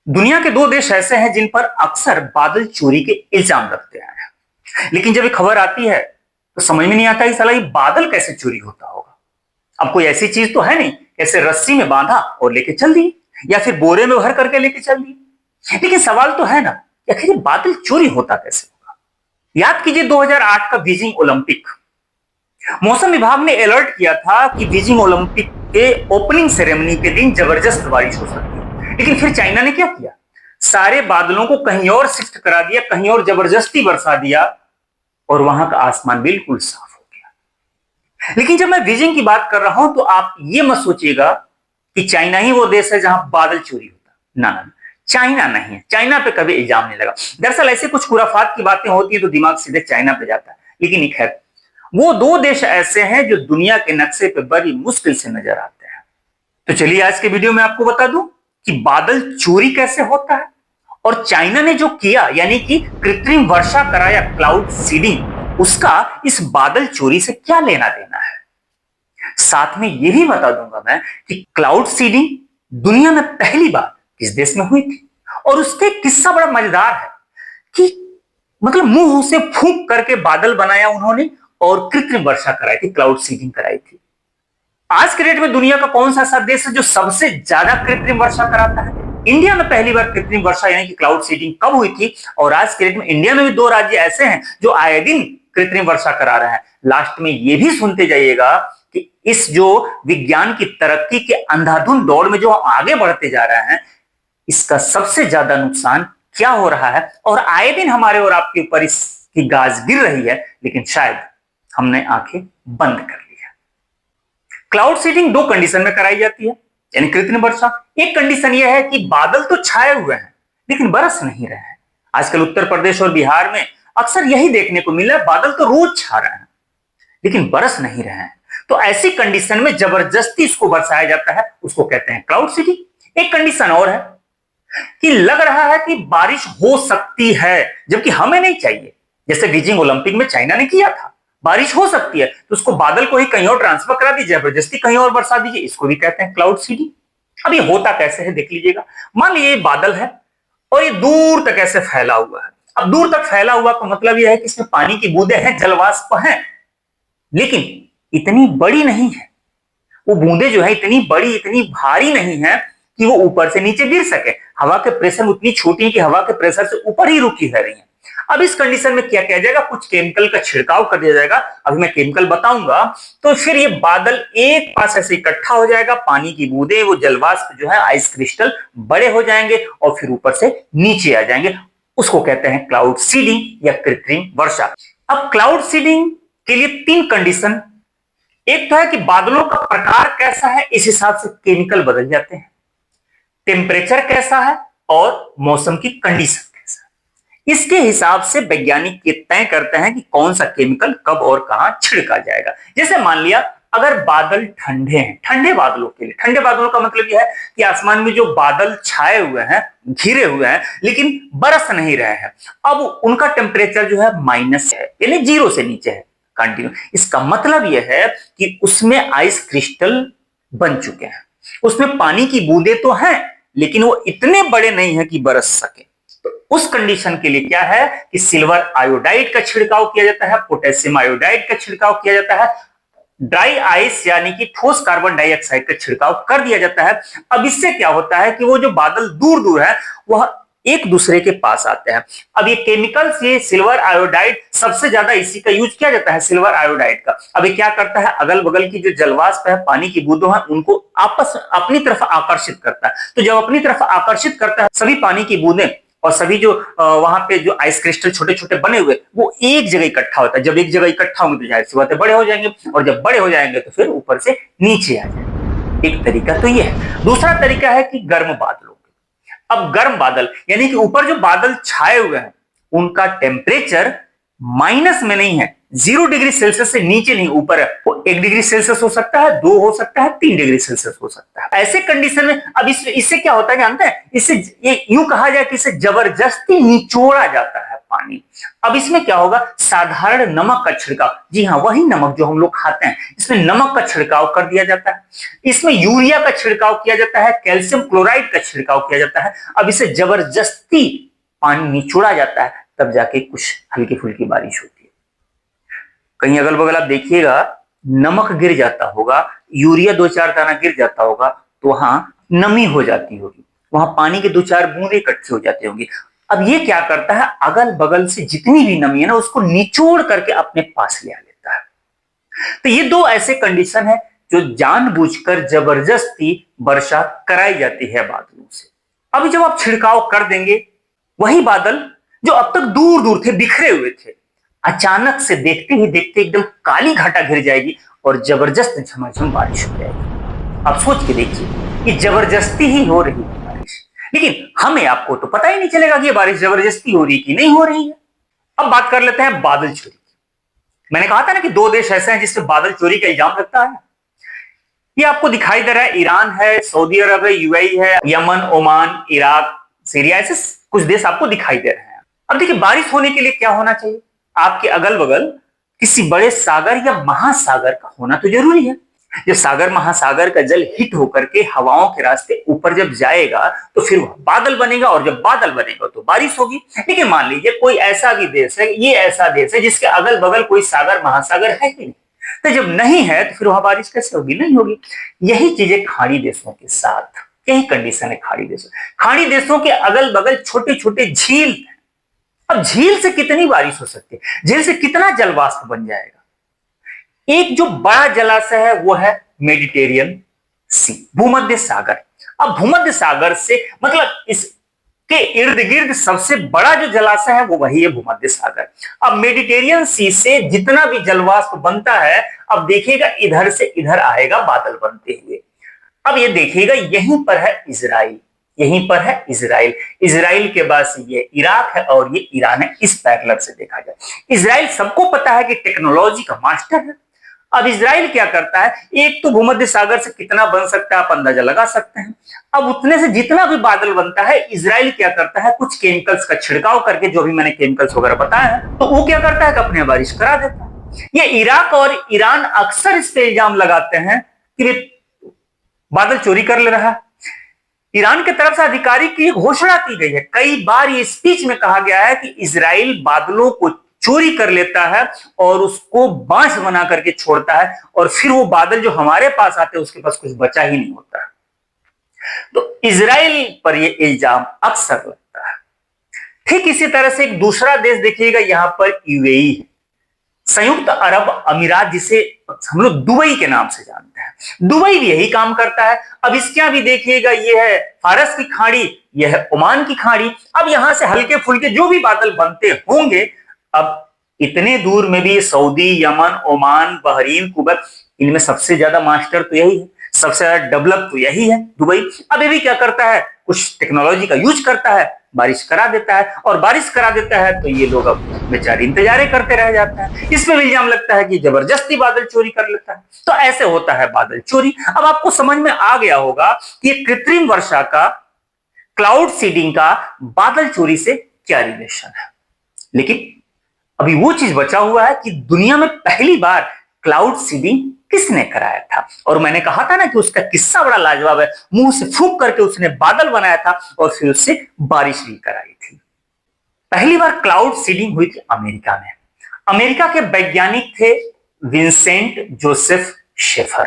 दुनिया के दो देश ऐसे हैं जिन पर अक्सर बादल चोरी के इल्जाम लगते हैं, लेकिन जब ये खबर आती है तो समझ में नहीं आता कि साला ये बादल कैसे चोरी होता होगा। अब कोई ऐसी चीज तो है नहीं ऐसे रस्सी में बांधा और लेके चल दी या फिर बोरे में भर करके लेके चल दी। लेकिन सवाल तो है ना कि आखिर ये बादल चोरी होता कैसे होगा। याद कीजिए 2008 का बीजिंग ओलंपिक। मौसम विभाग ने अलर्ट किया था कि बीजिंग ओलंपिक के ओपनिंग सेरेमनी के दिन जबरदस्त बारिश हो सकती है, लेकिन फिर चाइना ने क्या किया, सारे बादलों को कहीं और शिफ्ट करा दिया, कहीं और जबरदस्ती बरसा दिया और वहां का आसमान बिल्कुल साफ हो गया। लेकिन जब मैं बीजिंग की बात कर रहा हूं तो आप ये मत सोचिएगा कि चाइना ही वो देश है जहां बादल चोरी होता। ना ना, चाइना नहीं है, चाइना पे कभी इल्जाम नहीं लगा। दरअसल ऐसे कुछ खुराफात की बातें होती है तो दिमाग सीधे चाइना पे जाता है। लेकिन खैर, वो दो देश ऐसे हैं जो दुनिया के नक्शे पे बड़ी मुश्किल से नजर आते हैं। तो चलिए आज के वीडियो में आपको बता दूं कि बादल चोरी कैसे होता है और चाइना ने जो किया यानी कि कृत्रिम वर्षा कराया क्लाउड सीडिंग, उसका इस बादल चोरी से क्या लेना देना है। साथ में यह भी बता दूंगा मैं कि क्लाउड सीडिंग दुनिया में पहली बार किस देश में हुई थी और उसके किस्सा बड़ा मजेदार है कि मतलब मुंह से फूंक करके बादल बनाया उन्होंने और कृत्रिम वर्षा कराई थी, क्लाउड सीडिंग कराई थी। आज के डेट में दुनिया का कौन सा ऐसा देश है जो सबसे ज्यादा कृत्रिम वर्षा कराता है। इंडिया में पहली बार कृत्रिम वर्षा यानी कि क्लाउड सीडिंग कब हुई थी और आज के डेट में इंडिया में भी दो राज्य ऐसे हैं जो आए दिन कृत्रिम वर्षा करा रहे हैं। लास्ट में यह भी सुनते जाइएगा कि इस जो विज्ञान की तरक्की के अंधाधुंध दौड़ में जो आगे बढ़ते जा रहे हैं, इसका सबसे ज्यादा नुकसान क्या हो रहा है। और आए दिन हमारे और आपके ऊपर इसकी गाज गिर रही है, लेकिन शायद हमने आंखें बंद कर ली है। क्लाउड सीडिंग दो कंडीशन में कराई जाती है यानी कृत्रिम वर्षा। एक कंडीशन यह है कि बादल तो छाए हुए हैं लेकिन बरस नहीं रहे हैं। आजकल उत्तर प्रदेश और बिहार में अक्सर यही देखने को मिला है, बादल तो रोज छा रहे हैं लेकिन बरस नहीं रहे हैं। तो ऐसी कंडीशन में जबरदस्ती इसको बरसाया जाता है, उसको कहते हैं क्लाउड सीडिंग। एक कंडीशन और है कि लग रहा है कि बारिश हो सकती है जबकि हमें नहीं चाहिए, जैसे बीजिंग ओलंपिक में चाइना ने किया था। बारिश हो सकती है तो उसको बादल को ही कहीं और ट्रांसफर करा दीजिए, जबरदस्ती कहीं और बरसा दीजिए, इसको भी कहते हैं क्लाउड सीडिंग। अब ये होता कैसे है देख लीजिएगा। मान लीजिए ये बादल है और ये दूर तक ऐसे फैला हुआ है। अब दूर तक फैला हुआ का मतलब यह है कि इसमें पानी की बूंदें हैं, जलवाष्प हैं, लेकिन इतनी बड़ी नहीं है। वो बूंदें जो है इतनी बड़ी, इतनी भारी नहीं है कि वो ऊपर से नीचे गिर सके। हवा के प्रेशर उतनी छोटी है कि हवा के प्रेशर से ऊपर ही रुकी रह रही है। अब इस कंडीशन में क्या किया जाएगा, कुछ केमिकल का छिड़काव कर दिया जाएगा। अभी मैं केमिकल बताऊंगा तो फिर ये बादल एक पास ऐसे इकट्ठा हो जाएगा, पानी की बूंदें, वो जलवाष्प जो है आइस क्रिस्टल बड़े हो जाएंगे और फिर ऊपर से नीचे आ जाएंगे। उसको कहते हैं क्लाउड सीडिंग या कृत्रिम वर्षा। अब क्लाउड सीडिंग के लिए तीन कंडीशन, एक तो है कि बादलों का प्रकार कैसा है, इस हिसाब से केमिकल बदल जाते हैं, टेम्परेचर कैसा है और मौसम की कंडीशन कैसा है, इसके हिसाब से वैज्ञानिक ये तय करते हैं कि कौन सा केमिकल कब और कहां छिड़का जाएगा। जैसे मान लिया अगर बादल ठंडे हैं, ठंडे बादलों के लिए, ठंडे बादलों का मतलब यह है कि आसमान में जो बादल छाए हुए हैं, घिरे हुए हैं लेकिन बरस नहीं रहे हैं, अब उनका टेम्परेचर जो है माइनस है यानी 0 से नीचे है कंटिन्यू। इसका मतलब यह है कि उसमें आइस क्रिस्टल बन चुके हैं, उसमें पानी की बूंदें तो हैं लेकिन वो इतने बड़े नहीं है कि बरस सके। तो उस कंडीशन के लिए क्या है कि सिल्वर आयोडाइड का छिड़काव किया जाता है, पोटेशियम आयोडाइड का छिड़काव किया जाता है, ड्राई आइस यानी कि ठोस कार्बन डाइऑक्साइड का छिड़काव कर दिया जाता है। अब इससे क्या होता है कि वो जो बादल दूर दूर है वह एक दूसरे के पास आते हैं। अब ये केमिकल्स, ये सिल्वर आयोडाइड सबसे ज्यादा इसी का यूज किया जाता है, सिल्वर आयोडाइड का। अब ये क्या करता है, अगल बगल की जो जलवाष्प है, पानी की बूंदों है, उनको आपस अपनी तरफ आकर्षित करता है। तो जब अपनी तरफ आकर्षित करता है सभी पानी की बूंदें और सभी जो वहां पे जो आइस क्रिस्टल छोटे छोटे बने हुए वो एक जगह इकट्ठा होता है। जब एक जगह इकट्ठा होंगे तो जाहिर सी बात है बड़े हो जाएंगे और जब बड़े हो जाएंगे तो फिर ऊपर से नीचे आ जाएंगे। एक तरीका तो ये है। दूसरा तरीका है कि गर्म बादलों। अब गर्म बादल यानी कि ऊपर जो बादल छाए हुए हैं उनका टेम्परेचर माइनस में नहीं है, 0 डिग्री सेल्सियस से नीचे नहीं, ऊपर है। वो 1 डिग्री सेल्सियस हो सकता है, 2 हो सकता है, 3 डिग्री सेल्सियस हो सकता है। ऐसे कंडीशन में अब इससे क्या होता है जानते हैं, इससे ये यूं कहा जाए कि इसे जबरदस्ती निचोड़ा जाता है, पानी। अब इसमें क्या होगा, साधारण नमक का छिड़काव, जी हाँ वही नमक जो हम लोग खाते हैं, इसमें नमक का छिड़काव कर दिया जाता है। इसमें यूरिया का छिड़काव किया जाता है, कैल्शियम क्लोराइड का छिड़काव किया जाता है। अब इसे जबरदस्ती पानी निचोड़ा जाता है, तब जाके कुछ हल्की फुल्की बारिश होती है। कहीं अगल बगल आप देखिएगा नमक गिर जाता होगा, यूरिया 2-4 दाना गिर जाता होगा, तो वहां नमी हो जाती होगी, वहां पानी के 2-4 बूंदे इकट्ठे हो जाते होंगे। अब ये क्या करता है, अगल बगल से जितनी भी नमी है ना उसको निचोड़ करके अपने पास ले आ लेता है। तो ये दो ऐसे कंडीशन है जो जानबूझकर जबरदस्ती वर्षा कराई जाती है बादलों से। अभी जब आप छिड़काव कर देंगे, वही बादल जो अब तक दूर दूर थे, बिखरे हुए थे, अचानक से देखते ही देखते एकदम काली घटा घिर जाएगी और जबरदस्त झमाझम बारिश हो जाएगी। आप सोच के देखिए, ये जबरदस्ती ही हो रही है बारिश, लेकिन हमें आपको तो पता ही नहीं चलेगा कि ये बारिश जबरदस्ती हो रही कि नहीं हो रही है। अब बात कर लेते हैं बादल चोरी की। मैंने कहा था ना कि दो देश ऐसे हैं जिससे बादल चोरी का इल्जाम लगता है। ये आपको दिखाई दे रहा है, ईरान है, सऊदी अरब है, यूएई है, यमन, ओमान, इराक, सीरिया, ऐसे कुछ देश आपको दिखाई दे रहे हैं। अब देखिए, बारिश होने के लिए क्या होना चाहिए, आपके अगल बगल किसी बड़े सागर या महासागर का होना तो जरूरी है। जब सागर महासागर का जल हिट होकर के हवाओं के रास्ते ऊपर जब जाएगा तो फिर वह बादल बनेगा, और जब बादल बनेगा तो बारिश होगी। लेकिन मान लीजिए कोई ऐसा भी देश है, ये ऐसा देश है जिसके अगल बगल कोई सागर महासागर है ही नहीं, तो जब नहीं है तो फिर वहां बारिश कैसे होगी, नहीं होगी। यही चीजें खाड़ी देशों के साथ, यही कंडीशन है खाड़ी देशों के अगल बगल छोटे छोटे झील। अब झील से कितनी बारिश हो सकती है, झील से कितना जलवाष्प बन जाएगा। एक जो बड़ा जलाशय है वो है मेडिटेरियन सी, भूमध्य सागर। अब भूमध्य सागर से मतलब इसके इर्द गिर्द सबसे बड़ा जो जलाशय है वो वही है भूमध्य सागर। अब मेडिटेरियन सी से जितना भी जलवाष्प बनता है, अब देखिएगा इधर से इधर आएगा बादल बनते हुए। अब ये देखिएगा यहीं पर है इजराइल, यहीं पर है इजराइल, इजराइल के बाद ये इराक है और ये ईरान है। इस पैरेलल से देखा जाए, इजराइल सबको पता है कि टेक्नोलॉजी का मास्टर है। अब इजराइल क्या करता है, एक तो भूमध्य सागर से कितना बन सकता है आप अंदाजा लगा सकते हैं। अब उतने से जितना भी बादल बनता है, इजराइल क्या करता है, कुछ केमिकल्स का छिड़काव करके, जो भी मैंने केमिकल्स वगैरह बताया है, तो वो क्या करता है कि अपने बारिश करा देता है। ये इराक और ईरान अक्सर इस पे इल्जाम लगाते हैं कि वे बादल चोरी कर ले रहा है। ईरान की तरफ से अधिकारी की घोषणा की गई है, कई बार ये स्पीच में कहा गया है कि इजराइल बादलों को चोरी कर लेता है और उसको बांस बना करके छोड़ता है, और फिर वो बादल जो हमारे पास आते हैं उसके पास कुछ बचा ही नहीं होता है। तो इजराइल पर ये इल्जाम अक्सर लगता है। ठीक इसी तरह से एक दूसरा देश देखिएगा, यहां पर यूएई है, संयुक्त अरब अमीरात, जिसे हम लोग दुबई के नाम से जानते हैं। दुबई भी यही काम करता है। अब इसके यहां भी देखिएगा, ये है फारस की खाड़ी, यह है ओमान की खाड़ी। अब यहां से हल्के फुल्के जो भी बादल बनते होंगे, अब इतने दूर में भी Saudi, Yemen, Oman, Bahrain, Kuwait, इनमें सबसे ज्यादा मास्टर तो यही है, सबसे ज्यादा डेवलप तो यही है दुबई। अब ये भी क्या करता है, कुछ टेक्नोलॉजी का यूज करता है, बारिश करा देता है, और बारिश करा देता है तो ये लोग अब बेचारे इंतजारें करते रह जाते हैं। इसमें भी इल्जाम लगता है कि जबरदस्ती बादल चोरी कर लेता है। तो ऐसे होता है बादल चोरी। अब आपको समझ में आ गया होगा कि कृत्रिम वर्षा का, क्लाउड सीडिंग का बादल चोरी से क्या रिलेशन है। लेकिन अभी वो चीज बचा हुआ है कि दुनिया में पहली बार क्लाउड सीडिंग किसने कराया था। और मैंने कहा था ना कि उसका किस्सा बड़ा लाजवाब है, मुंह से फूंक करके उसने बादल बनाया था और फिर उससे बारिश भी कराई थी। पहली बार क्लाउड सीडिंग हुई थी अमेरिका में। अमेरिका के वैज्ञानिक थे विंसेंट जोसेफ शेफर,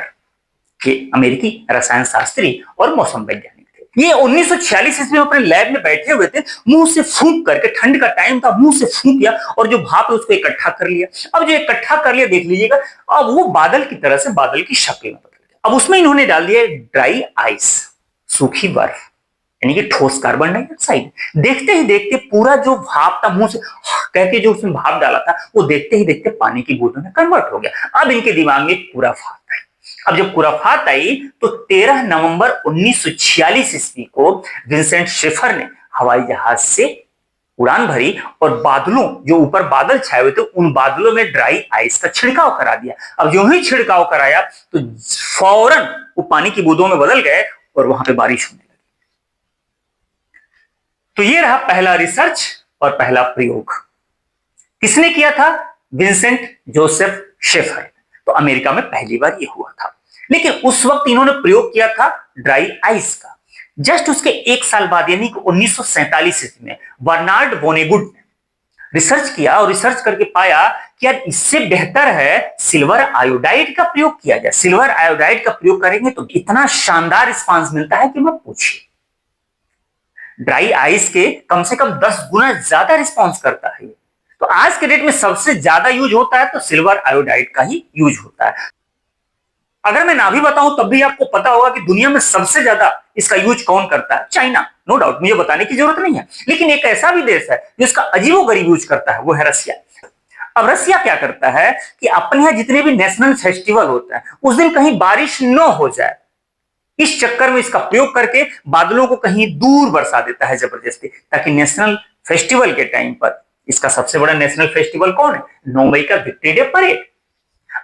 के अमेरिकी रसायन शास्त्री और मौसम वैज्ञानिक। ये 1946 ईस्वी में अपने लैब में बैठे हुए थे, मुंह से फूंक करके, ठंड का टाइम था, मुंह से फूंक किया और जो भाप है उसको इकट्ठा कर लिया। अब जो इकट्ठा कर लिया देख लीजिएगा, अब वो बादल की तरह से बादल की शक्ल में बदल गया। अब उसमें इन्होंने डाल दिया ड्राई आइस, सूखी बर्फ, यानी कि ठोस कार्बन डाइऑक्साइड। देखते ही देखते पूरा जो भाप था, मुंह से कह के जो उसमें भाप डाला था, वो देखते ही देखते पानी की बूंदों में कन्वर्ट हो गया। अब इनके दिमाग में पूरा फात आई। अब जब कुराफात आई तो 13 नवंबर 1946 ईस्वी को विंसेंट शेफर ने हवाई जहाज से उड़ान भरी और बादलों, जो ऊपर बादल छाए हुए थे, उन बादलों में ड्राई आइस का छिड़काव करा दिया। अब जो ही छिड़काव कराया तो फौरन वो पानी की बूंदों में बदल गए और वहां पे बारिश होने लगी। तो ये रहा पहला रिसर्च और पहला प्रयोग। किसने किया था? Vincent Joseph Schaefer. तो अमेरिका में पहली बार यह हुआ था, लेकिन उस वक्त इन्होंने प्रयोग किया था ड्राई आइस का। जस्ट उसके एक साल बाद यानी कि 1947 ईस्वी में बर्नार्ड वोनेगुड ने रिसर्च किया और रिसर्च करके पाया कि यार इससे बेहतर है सिल्वर आयोडाइड का प्रयोग किया जाए। सिल्वर आयोडाइड का प्रयोग करेंगे तो इतना शानदार रिस्पांस मिलता है कि मत पूछिए। ड्राई आइस के कम से कम 10 गुना ज्यादा रिस्पांस करता है। तो आज के डेट में सबसे ज्यादा यूज होता है तो सिल्वर आयोडाइड का ही यूज होता है। अगर मैं ना भी बताऊं तब भी आपको पता होगा कि दुनिया में सबसे ज्यादा इसका यूज कौन करता है? चाइना। नो डाउट, मुझे बताने की जरूरत नहीं है। लेकिन एक ऐसा भी देश है जो इसका अजीबोगरीब यूज करता है, वो है रसिया। अब रसिया क्या करता है कि अपने यहां जितने भी नेशनल फेस्टिवल होते हैं उस दिन कहीं बारिश न हो जाए, इस चक्कर में इसका प्रयोग करके बादलों को कहीं दूर बरसा देता है जबरदस्ती, ताकि नेशनल फेस्टिवल के टाइम पर, इसका सबसे बड़ा नेशनल फेस्टिवल कौन है? 9 मई का विक्ट्री डे परेड।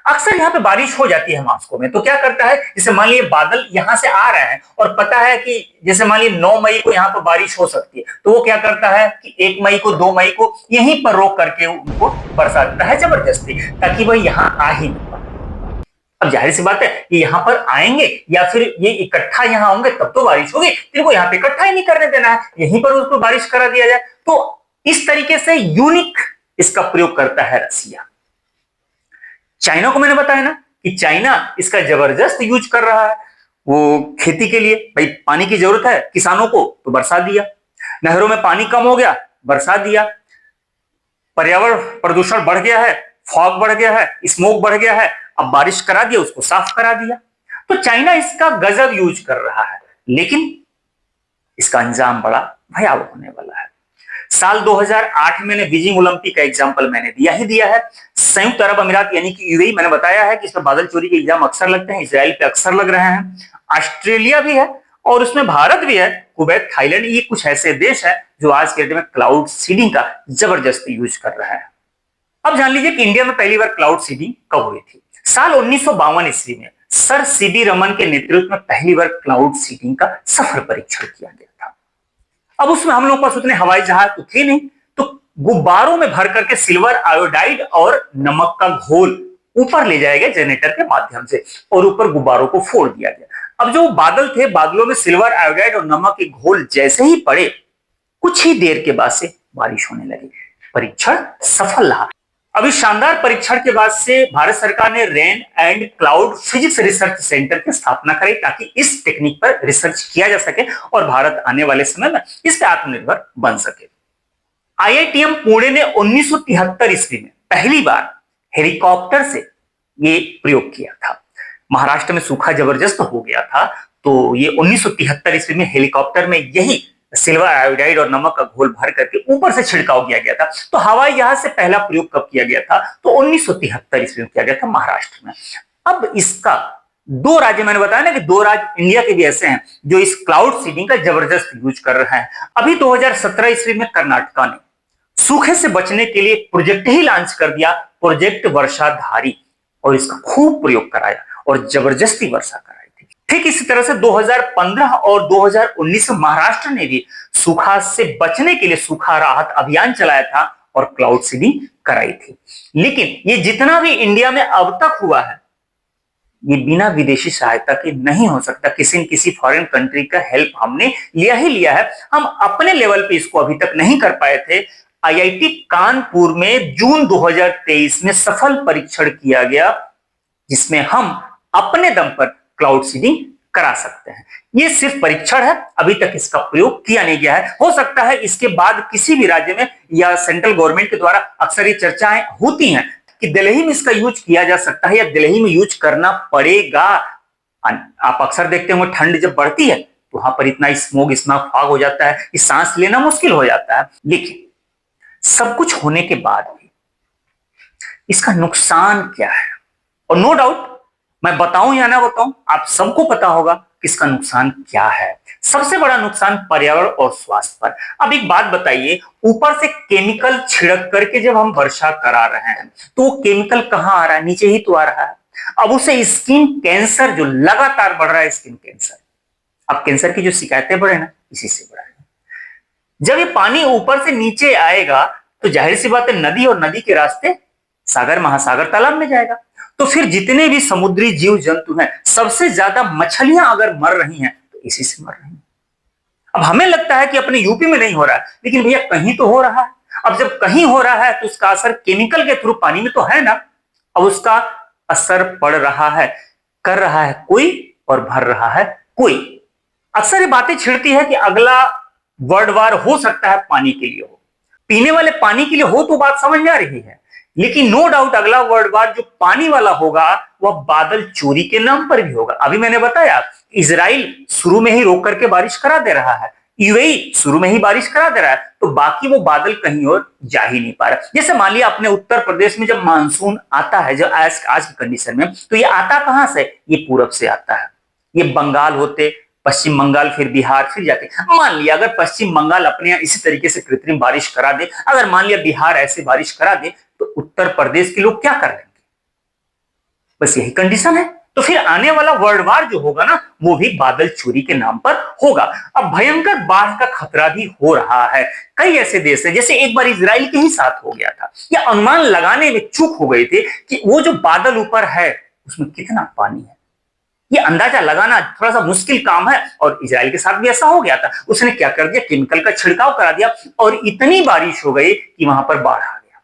अक्सर यहाँ पे बारिश हो जाती है मॉस्को में, तो क्या करता है, जैसे मान लीजिए बादल यहां से आ रहे हैं और पता है कि जैसे मान लीजिए 9 मई को यहाँ पर बारिश हो सकती है, तो वो क्या करता है कि 1 मई को 2 मई को यहीं पर रोक करके उनको बरसा देता है जबरदस्ती, ताकि वह यहाँ आ ही नहीं पाए। अब जाहिर सी बात है कि यहाँ पर आएंगे या फिर ये इकट्ठा यहाँ होंगे तब तो बारिश होगी, इनको यहाँ पे इकट्ठा ही नहीं करने देना है, यहीं पर उसको बारिश करा दिया जाए। तो इस तरीके से यूनिक इसका प्रयोग करता है रसिया। चाइना को मैंने बताया ना कि चाइना इसका जबरदस्त यूज कर रहा है। वो खेती के लिए, भाई पानी की जरूरत है किसानों को, तो बरसा दिया। नहरों में पानी कम हो गया, बरसा दिया। पर्यावरण प्रदूषण बढ़ गया है, फॉग बढ़ गया है, स्मोक बढ़ गया है, अब बारिश करा दिया, उसको साफ करा दिया। तो चाइना इसका गजब यूज कर रहा है, लेकिन इसका अंजाम बड़ा भयावह होने वाला है। साल 2008 में बीजिंग ओलंपिक का एग्जांपल मैंने दिया ही दिया है। संयुक्त अरब अमीरात यानी कि यूएई, मैंने बताया है कि इसमें बादल चोरी के इल्जाम अक्सर लगते हैं, इजराइल पे अक्सर लग रहे हैं, ऑस्ट्रेलिया भी है और उसमें भारत भी है, कुवैत, थाईलैंड, ये कुछ ऐसे देश है जो आज के डेट में क्लाउड सीडिंग का जबरदस्त यूज कर रहे हैं। अब जान लीजिए कि इंडिया में पहली बार क्लाउड सीडिंग कब हुई थी। साल 1952 ईस्वी में सर सीवी रमन के नेतृत्व में पहली बार क्लाउड सीडिंग का सफल परीक्षण किया गया था। अब उसमें हम लोग के पास उतने हवाई जहाज तो थे नहीं, तो गुब्बारों में भर करके सिल्वर आयोडाइड और नमक का घोल ऊपर ले जाया गया जनरेटर के माध्यम से और ऊपर गुब्बारों को फोड़ दिया गया। अब जो बादल थे, बादलों में सिल्वर आयोडाइड और नमक के घोल जैसे ही पड़े, कुछ ही देर के बाद से बारिश होने लगी। परीक्षण सफल रहा। अभी शानदार परीक्षण के बाद से भारत सरकार ने rain and cloud physics research centre की स्थापना करी, ताकि इस टेक्निक पर रिसर्च किया जा सके और भारत आने वाले समय में इस पर आत्मनिर्भर बन सके। आईआईटीएम पुणे ने 1973 ईस्वी में पहली बार हेलीकॉप्टर से ये प्रयोग किया था। महाराष्ट्र में सूखा जबरदस्त हो गया था, तो ये 1973 ईस्वी में हेलीकॉप्टर में यही सिल्वर आयोडाइड और नमक का घोल भर करके ऊपर से छिड़काव किया गया था। तो हवाई जहाज से पहला प्रयोग कब किया गया था? तो 1973 ईस्वी में किया गया था महाराष्ट्र में। अब इसका 2 राज्य, मैंने बताया ना कि 2 राज्य इंडिया के भी ऐसे हैं जो इस क्लाउड सीडिंग का जबरदस्त यूज कर रहे हैं। अभी 2017 ईस्वी में कर्नाटका ने सूखे से बचने के लिए एक प्रोजेक्ट ही लॉन्च कर दिया, प्रोजेक्ट वर्षाधारी, और इसका खूब प्रयोग कराया और जबरदस्ती वर्षा कराई थी। ठीक इसी तरह से 2015 और 2019 में महाराष्ट्र ने भी सूखा से बचने के लिए सूखा राहत अभियान चलाया था और क्लाउड सीडिंग कराई थी। लेकिन ये जितना भी इंडिया में अब तक हुआ है, ये बिना विदेशी सहायता के नहीं हो सकता। किसी न किसी फॉरेन कंट्री का हेल्प हमने लिया ही लिया है। हम अपने लेवल पे इसको अभी तक नहीं कर पाए थे। आईआईटी कानपुर में जून 2023 में सफल परीक्षण किया गया, जिसमें हम अपने दम पर क्लाउड सीडिंग करा सकते हैं। ये सिर्फ परीक्षण है, अभी तक इसका प्रयोग किया नहीं गया है। हो सकता है इसके बाद किसी भी राज्य में या सेंट्रल गवर्नमेंट के द्वारा अक्सर ये चर्चाएं होती हैं कि दिल्ली में इसका यूज किया जा सकता है या दिल्ली में यूज करना पड़ेगा। आप अक्सर देखते होंगे ठंड जब बढ़ती है तो वहां पर इतना स्मोग, इतना फॉग हो जाता है कि सांस लेना मुश्किल हो जाता है। लेकिन सब कुछ होने के बाद भी इसका नुकसान क्या है? और नो डाउट मैं बताऊं या ना बताऊं, आप सबको पता होगा कि इसका नुकसान क्या है। सबसे बड़ा नुकसान पर्यावरण और स्वास्थ्य पर। अब एक बात बताइए, ऊपर से केमिकल छिड़क करके जब हम वर्षा करा रहे हैं तो वो केमिकल कहां आ रहा है? नीचे ही तो आ रहा है। अब उसे स्किन कैंसर जो लगातार बढ़ रहा है, स्किन कैंसर, अब कैंसर की जो शिकायतें बढ़े ना, इसी से बढ़ा है। जब ये पानी ऊपर से नीचे आएगा तो जाहिर सी बात है नदी और नदी के रास्ते सागर, महासागर, तालाब में जाएगा। तो फिर जितने भी समुद्री जीव जंतु हैं, सबसे ज्यादा मछलियां अगर मर रही हैं तो इसी से मर रही हैं। अब हमें लगता है कि अपने यूपी में नहीं हो रहा है, लेकिन भैया कहीं तो हो रहा है। अब जब कहीं हो रहा है तो उसका असर केमिकल के थ्रू पानी में तो है ना। अब उसका असर पड़ रहा है, कर रहा है कोई और भर रहा है कोई। अक्सर ये बातें छिड़ती है कि अगला वर्ल्ड वार हो सकता है पानी के लिए हो, पीने वाले पानी के लिए हो, तो बात समझ में आ रही है। लेकिन नो डाउट अगला वर्ल्ड वार जो पानी वाला होगा वह बादल चोरी के नाम पर भी होगा। अभी मैंने बताया इजराइल शुरू में ही रोक करके बारिश करा दे रहा है, यूएई शुरू में ही बारिश करा दे रहा है, तो बाकी वो बादल कहीं और जा ही नहीं पा रहा। जैसे मान लिया अपने उत्तर प्रदेश में जब मानसून आता है, जब आज की कंडीशन में, तो ये आता कहां से, ये पूरब से आता है। ये बंगाल होते, पश्चिम बंगाल, फिर बिहार, फिर जाके मान लिया अगर पश्चिम बंगाल अपने यहां इसी तरीके से कृत्रिम बारिश करा दे, अगर मान लिया बिहार ऐसे बारिश करा दे, तो उत्तर प्रदेश के लोग क्या कर लेंगे। बस यही कंडीशन है। तो फिर आने वाला वर्ल्ड वार जो होगा ना, वो भी बादल चोरी के नाम पर होगा। अब भयंकर बाढ़ का खतरा भी हो रहा है। कई ऐसे देश हैं, जैसे एक बार इजराइल के ही साथ हो गया था, या अनुमान लगाने में चूक हो गए थे कि वो जो बादल ऊपर है उसमें कितना पानी है। ये अंदाजा लगाना थोड़ा सा मुश्किल काम है, और इजराइल के साथ भी ऐसा हो गया था। उसने क्या कर दिया, केमिकल का छिड़काव करा दिया और इतनी बारिश हो गई कि वहां पर बाढ़ आ गया।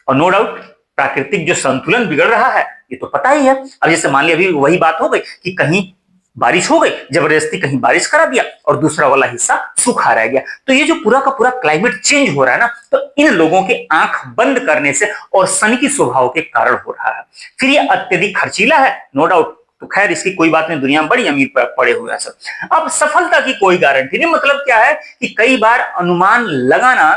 और नो डाउट प्राकृतिक जो संतुलन बिगड़ रहा है ये तो पता ही है। अब जैसे मान लिया अभी वही बात हो गई कि कहीं बारिश हो गई, जबरदस्ती कहीं बारिश करा दिया और दूसरा वाला हिस्सा सूखा रह गया। तो ये जो पूरा का पूरा क्लाइमेट चेंज हो रहा है ना, तो इन लोगों के आंख बंद करने से और सनकी स्वभाव के कारण हो रहा है। फिर ये अत्यधिक खर्चीला है, नो डाउट। तो खैर इसकी कोई बात नहीं, दुनिया में बड़ी अमीर पड़े हुए हैं सब। अब सफलता की कोई गारंटी नहीं। मतलब क्या है कि कई बार अनुमान लगाना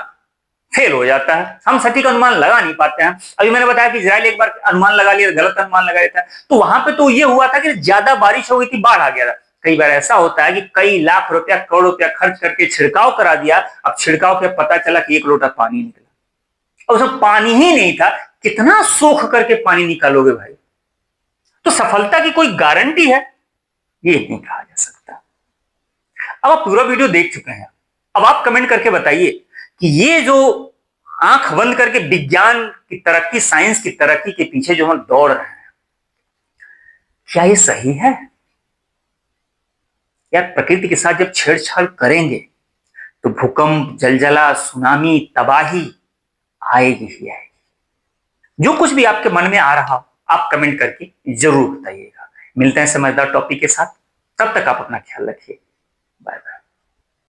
फेल हो जाता है, हम सटीक अनुमान लगा नहीं पाते हैं। अभी मैंने बताया कि इजराइल एक बार अनुमान लगा लिया, गलत अनुमान लगा लिया था, तो वहां पे तो ये हुआ था कि ज्यादा बारिश हो गई थी, बाढ़ आ गया था। कई बार ऐसा होता है कि कई लाख रुपया, करोड़ रुपया खर्च करके छिड़काव करा दिया, अब छिड़काव पे पता चला कि 1 लोटा पानी निकला और उसमें पानी ही नहीं था। कितना सोख करके पानी निकालोगे भाई। तो सफलता की कोई गारंटी है ये नहीं कहा जा सकता। अब आप पूरा वीडियो देख चुके हैं, अब आप कमेंट करके बताइए कि ये जो आंख बंद करके विज्ञान की तरक्की, साइंस की तरक्की के पीछे जो हम दौड़ रहे हैं, क्या ये सही है। यार प्रकृति के साथ जब छेड़छाड़ करेंगे तो भूकंप, जलजला, सुनामी, तबाही आएगी ही आएगी। जो कुछ भी आपके मन में आ रहा हो आप कमेंट करके जरूर बताइएगा। मिलते हैं समझदार टॉपिक के साथ, तब तक आप अपना ख्याल रखिए। Bye bye.